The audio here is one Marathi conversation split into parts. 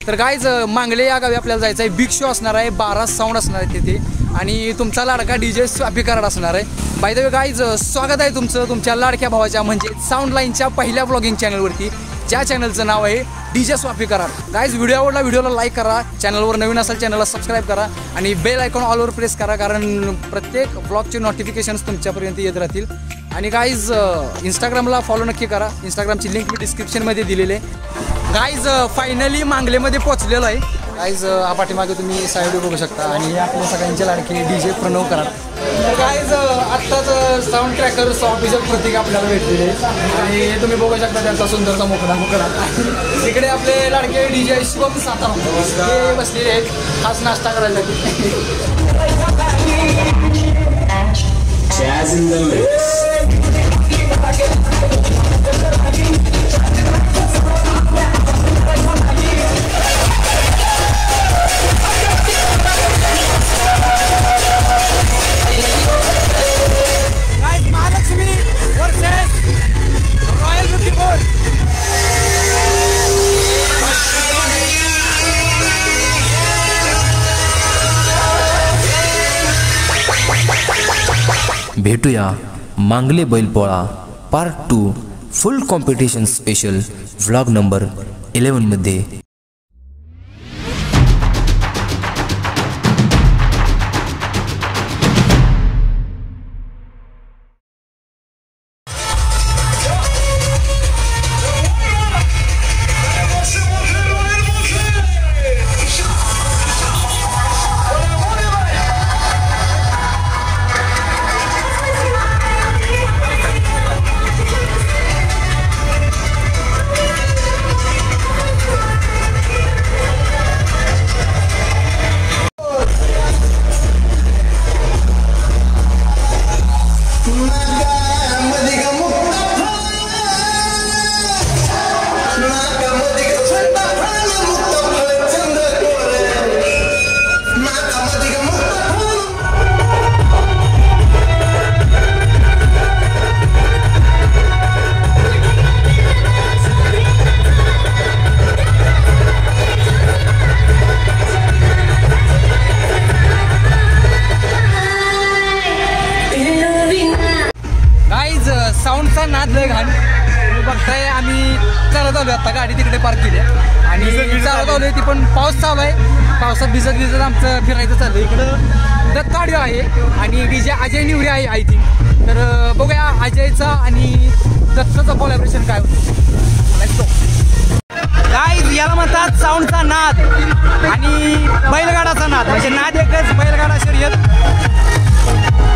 तर गाईज मांगले या गावी आपल्याला जायचं आहे. बिग शो असणार आहे, 12 साऊंड असणार आहे तिथे आणि तुमचा लाडका DJ स्वाफी कराड असणार आहे. बाय द वे गाईज स्वागत आहे तुमचं तुमच्या लाडक्या भावाच्या म्हणजे साऊंड लाईनच्या पहिल्या ब्लॉगिंग चॅनलवरती, ज्या चॅनलचं नाव आहे DJ स्वाफी कराड. गाईज व्हिडिओ आवडला व्हिडिओला लाईक करा, चॅनलवर नवीन असेल चॅनलला सबस्क्राईब करा आणि बेल आयकॉन ऑलवर प्रेस करा, कारण प्रत्येक ब्लॉगचे नोटिफिकेशन्स तुमच्यापर्यंत येत राहतील. आणि गाईज इंस्टाग्रामला फॉलो नक्की करा, इंस्टाग्रामची लिंक मी डिस्क्रिप्शनमध्ये दिलेली आहे. गाईज फायनली मांगलेमध्ये पोहोचलेलो आहे. गाईज हा पाठीमागे तुम्ही साईड बघू शकता आणि आपल्या सगळ्यांचे लाडके DJ प्रणव कराड. तर गाईज आत्ताच साऊंड ट्रॅकर ऑफिशियल प्रतीक आपल्याला भेटलेले आणि तुम्ही बघू शकता त्यांचा सुंदरचा मोकळा. तिकडे आपले लाडके DJ शुभम सातारा हे बसलेले आहेत खास नाश्ता करायला. भेटूया मांगले Bailpola part 2 full competition special vlog number 11 मध्ये. साऊंडचा नाद लय घाण बघताय. आम्ही चालत आलो आता, गाडी तिकडे पार्क केली आणि चालत आलोय. ती पण पाऊस चालू आहे, पावसात भिजत आमचं फिरायचं चाललं. इकडं दत्त ऑडिओ आहे आणि DJ अजय निवरे आहे आय थिंक. तर बघूया अजयचा आणि दत्तचं कोलॅबरेशन काय होतं. गाईज याला म्हणतात साऊंडचा नाद आणि बैलगाडाचा नाद, म्हणजे नाद एकच बैलगाडा शर्यत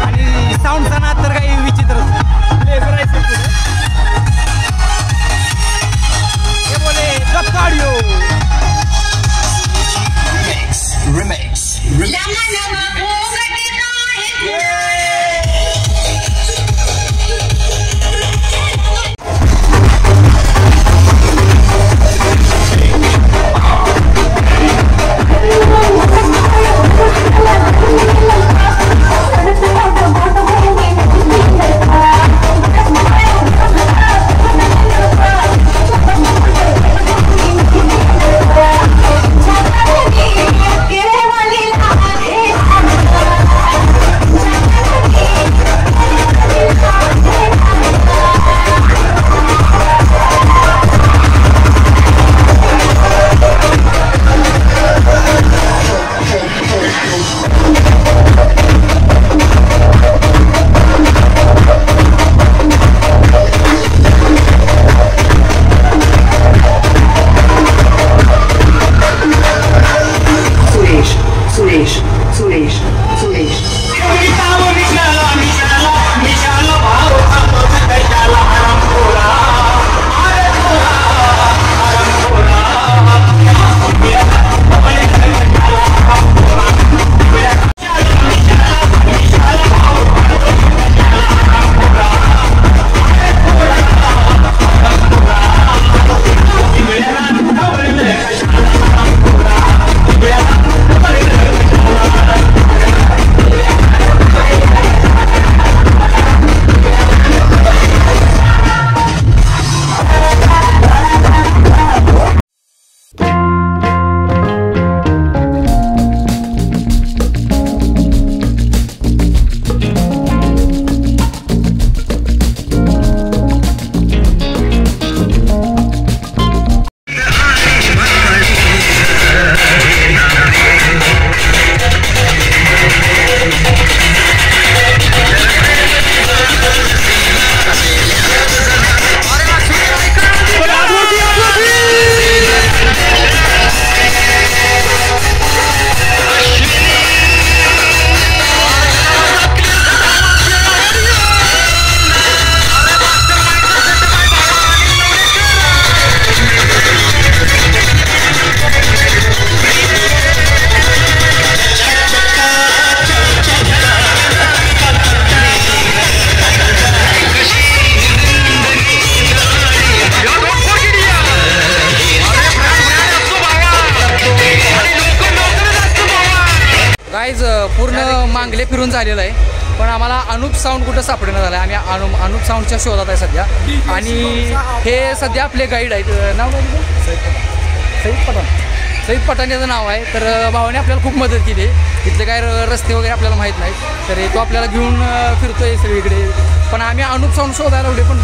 आणि साऊंडचा नाद तर काही विचित्रच. हे बोले दत्त ऑडिओ रिमिक्स. पूर्ण मांगले फिरून झालेलं आहे, पण आम्हाला अनुप साऊंड कुठं सापडणं झालं आहे. आम्ही अनुप साऊंडच्या शोधात आहे सध्या. आणि हे सध्या आपले गाईड आहेत. नाव काय तुझं? सईद पठाण याचं नाव आहे. तर भावाने आपल्याला खूप मदत केली. इथले काय रस्ते वगैरे आपल्याला माहीत नाहीत, तर तो आपल्याला घेऊन फिरतोय सगळीकडे. पण आम्ही अनुप साऊंड शोधायला लावले, पण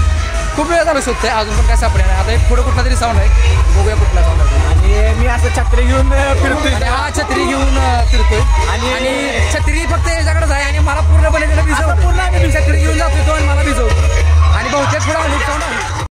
खूप वेळ झालं शोधतोय, अजून पण काय सापडे नाही. आता एक पुढं कुठला तरी साऊंड आहे, बघूया कुठला साऊंड आहे. आणि मी असं छत्री घेऊन फिरतोय. आणि हा छत्री घेऊन फिरतोय आणि छत्री फक्त याच्याकडेच आहे आणि मला पूर्णपणे त्याला भिजवतो. पूर्ण छत्री घेऊन जातोय तो आणि मला भिजवतो. आणि बहुतेक थोडा अनुप साऊंड आहे.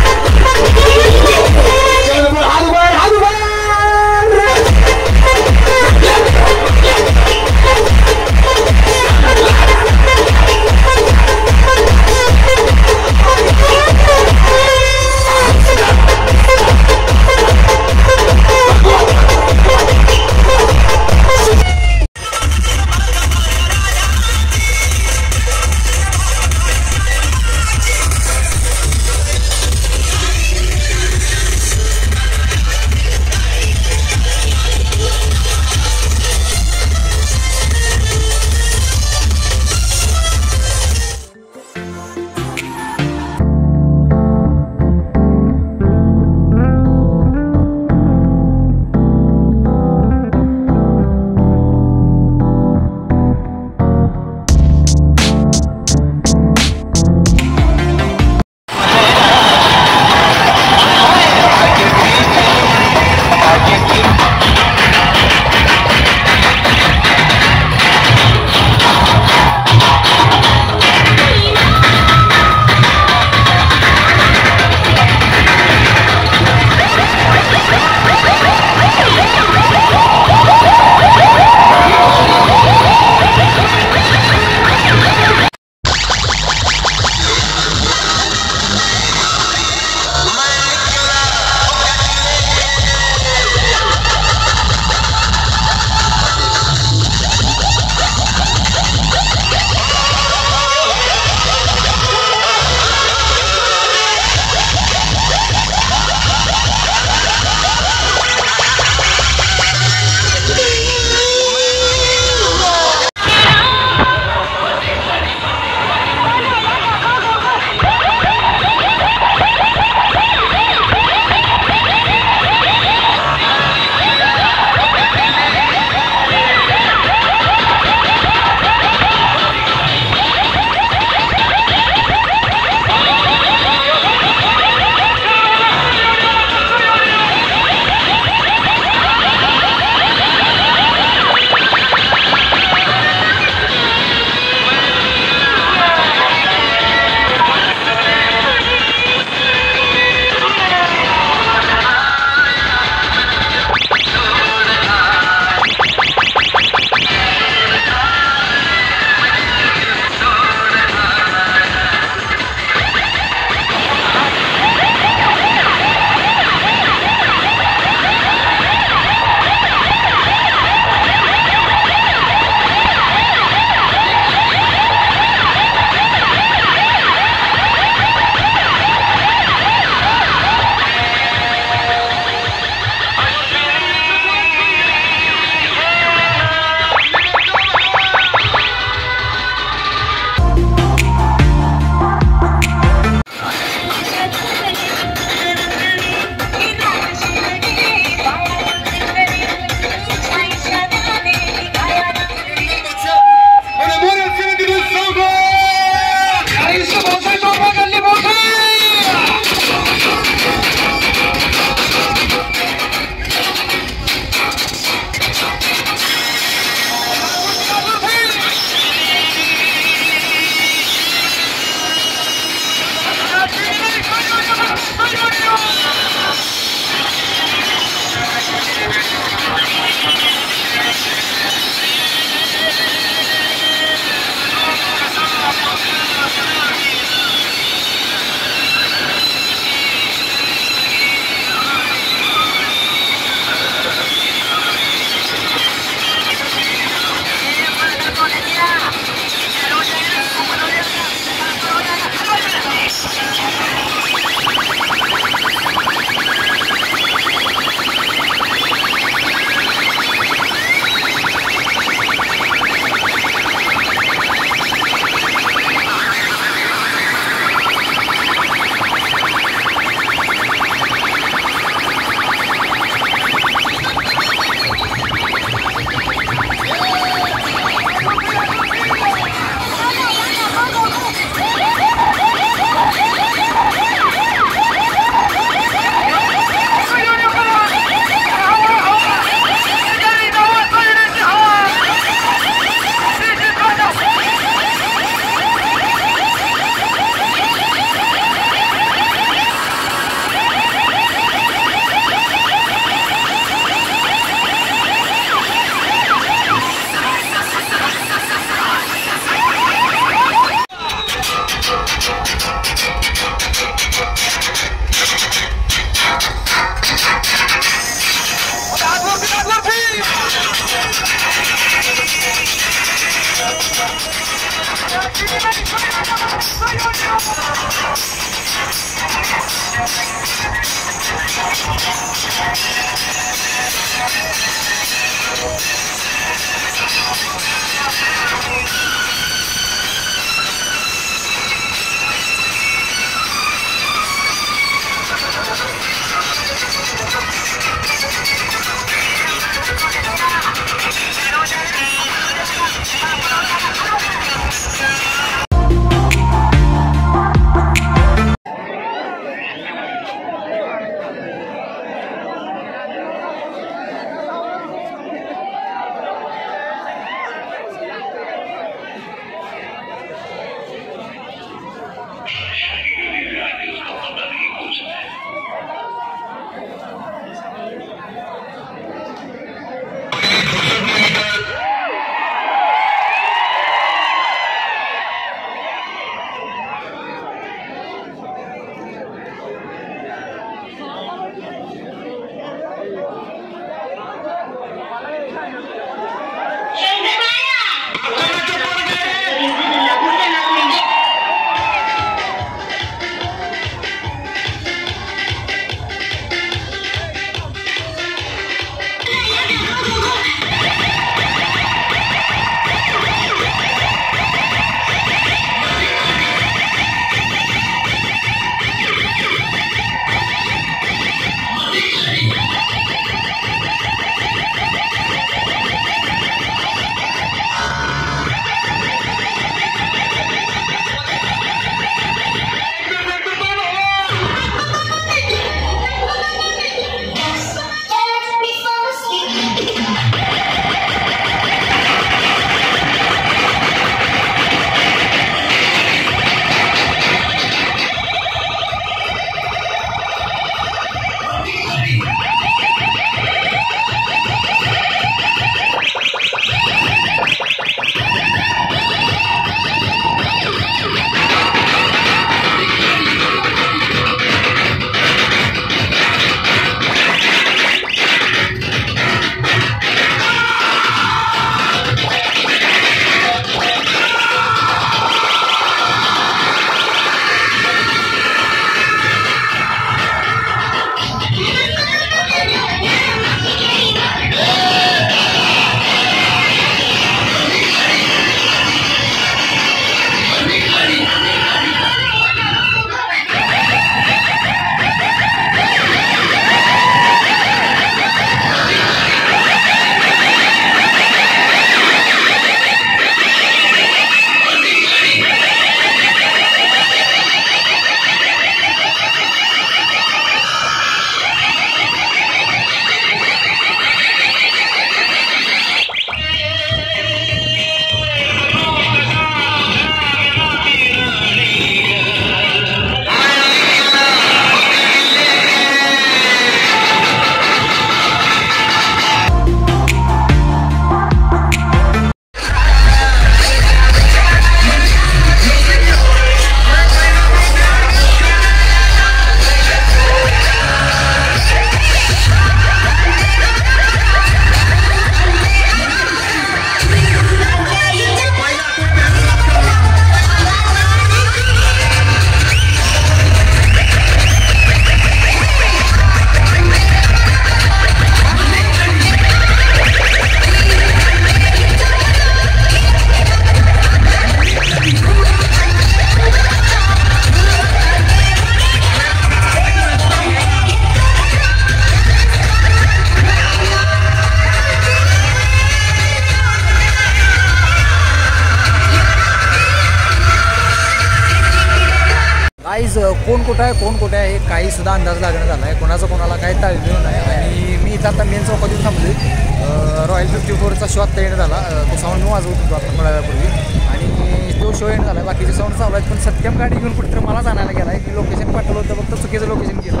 कोण कुठं आहे हे काही सुद्धा अंदाज लागणं झाला आहे. कोणाचा कोणाला काही ताळमेळ नाही. आणि मी इथं आता मेन चौकात येऊन थांबलो. रॉयल 54चा शो आत्ता येणं झाला. तो साऊंड मी वाजवत होतो आता थोड्या वेळापूर्वी आणि तो शो येणं झाला. बाकीचे साऊंड चालू आहेत. पण सत्यम गाडी घेऊन कुठेतरी मला जाणायला गेला आहे की लोकेशन पाठवलं होतं, फक्त चुकीचं लोकेशन केलं.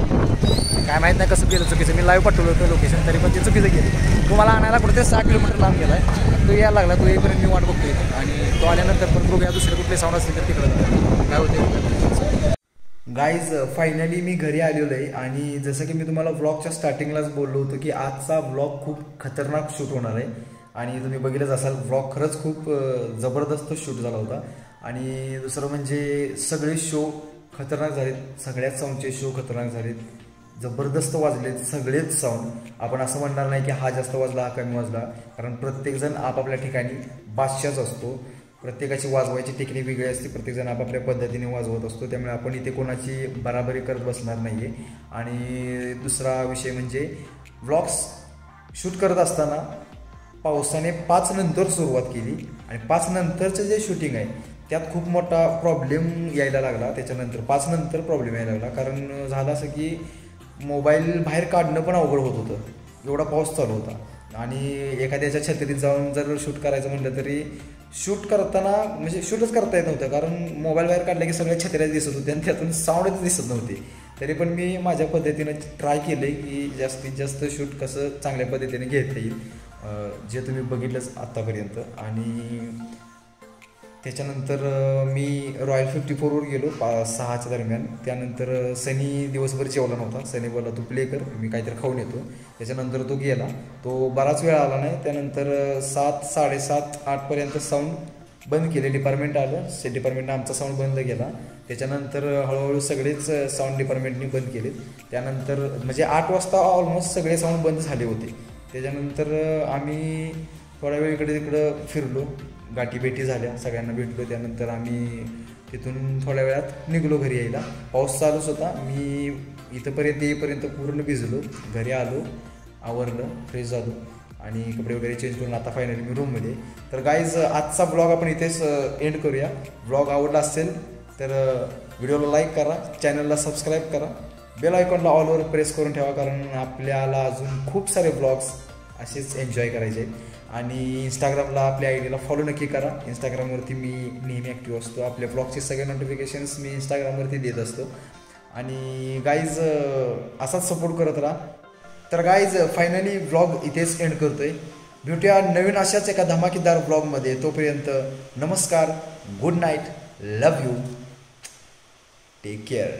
काय माहीत नाही कसं केलं चुकीचं. मी लाईव्ह पाठवलं होतं लोकेशन, तरी पण ते चुकीचं केलं. तुम्हाला आणायला कुठे 6 किलोमीटर लांब गेला आहे. तो यायला लागला. तो येईपर्यंत मी वाट बघतोय आणि तो आल्यानंतर पण बघूया दुसरे कुठले साऊंड असतील तर तिकडं काय होते. गाईज फायनली मी घरी आलेलो आहे आणि जसं की मी तुम्हाला व्लॉगच्या स्टार्टिंगलाच बोललो होतो की आजचा व्लॉग खूप खतरनाक शूट होणार आहे. आणि तुम्ही बघितलंच असाल व्लॉग खरंच खूप जबरदस्त शूट झाला होता. आणि दुसरं म्हणजे सगळे शो खतरनाक झालेत. सगळ्याच साऊंडचे शो खतरनाक झालेत. जबरदस्त वाजलेत सगळेच साऊंड. आपण असं म्हणणार नाही की हा जास्त वाजला हा कमी वाजला, कारण प्रत्येकजण आपापल्या ठिकाणी बादशाच असतो. प्रत्येकाची वाजवायची टेक्निक वेगळी असते. प्रत्येकजण आपापल्या पद्धतीने वाजवत असतो. त्यामुळे आपण इथे कोणाची बराबरी करत बसणार नाही आहे. आणि दुसरा विषय म्हणजे व्लॉग्स शूट करत असताना पावसाने 5 नंतर सुरुवात केली आणि 5 नंतरचं जे शूटिंग आहे त्यात खूप मोठा प्रॉब्लेम यायला लागला. त्याच्यानंतर 5 नंतर प्रॉब्लेम यायला लागला, कारण झालं असं की मोबाईल बाहेर काढणं पण अवघड होत होतं. एवढा पाऊस चालू होता आणि एखाद्याच्या छत्रीत जाऊन जर शूट करायचं म्हटलं तरी शूट करताना म्हणजे शूटच करता येत नव्हतं, कारण मोबाईल बाहेर काढला की सगळ्या छत्र्या दिसत होत्या आणि त्यातून साऊंडच दिसत नव्हते. तरी पण मी माझ्या पद्धतीनं ट्राय केलं की जास्तीत जास्त शूट कसं चांगल्या पद्धतीने घेता येईल, जे तुम्ही बघितलंच आत्तापर्यंत. आणि त्याच्यानंतर मी रॉयल 54वर गेलो 6च्या दरम्यान. त्यानंतर सनी दिवसभर जेवला नव्हता. सनी बोलला तू प्ले कर, मी काहीतरी खाऊन येतो. त्याच्यानंतर तो गेला. तो बराच वेळ आला नाही. त्यानंतर 7, 7:30, 8पर्यंत साऊंड बंद केले. डिपार्टमेंट आलं. डिपार्टमेंटनं आमचा साऊंड बंद केला. त्याच्यानंतर हळूहळू सगळेच साऊंड डिपार्टमेंटनी बंद केले. त्यानंतर म्हणजे 8 वाजता ऑलमोस्ट सगळे साऊंड बंद झाले होते. त्याच्यानंतर आम्ही थोडा वेळ इकडे तिकडं फिरलो. गाठीभेटी झाल्या, सगळ्यांना भेटलो. त्यानंतर आम्ही तिथून थोड्या वेळात निघलो घरी यायला. पाऊस चालूच होता. मी इथंपर्यंत येईपर्यंत पूर्ण भिजलो. घरी आलो, आवरलं, फ्रेश झालो आणि कपडे वगैरे चेंज करून आता फायनली मी रूममध्ये. तर गाईज आजचा ब्लॉग आपण इथेच एंड करूया. ब्लॉग आवडला असेल तर व्हिडिओला लाईक करा, चॅनलला सबस्क्राईब करा, बेल आयकॉनला ऑलवर प्रेस करून ठेवा, कारण आपल्याला अजून खूप सारे ब्लॉग्स असेच एन्जॉय करायचे आहेत. आणि इंस्टाग्रामला आपल्या आयडीला फॉलो नक्की करा. इंस्टाग्रामवरती मी नेहमी ॲक्टिव्ह असतो. आपल्या ब्लॉगचे सगळे नोटिफिकेशन्स मी इंस्टाग्रामवरती देत असतो. आणि गाईज असाच सपोर्ट करत राहा. तर गाईज फायनली व्लॉग इथेच एंड करतोय. भेटूया नवीन अशाच एका धमाकेदार ब्लॉगमध्ये. तोपर्यंत नमस्कार, good night, love you, take care.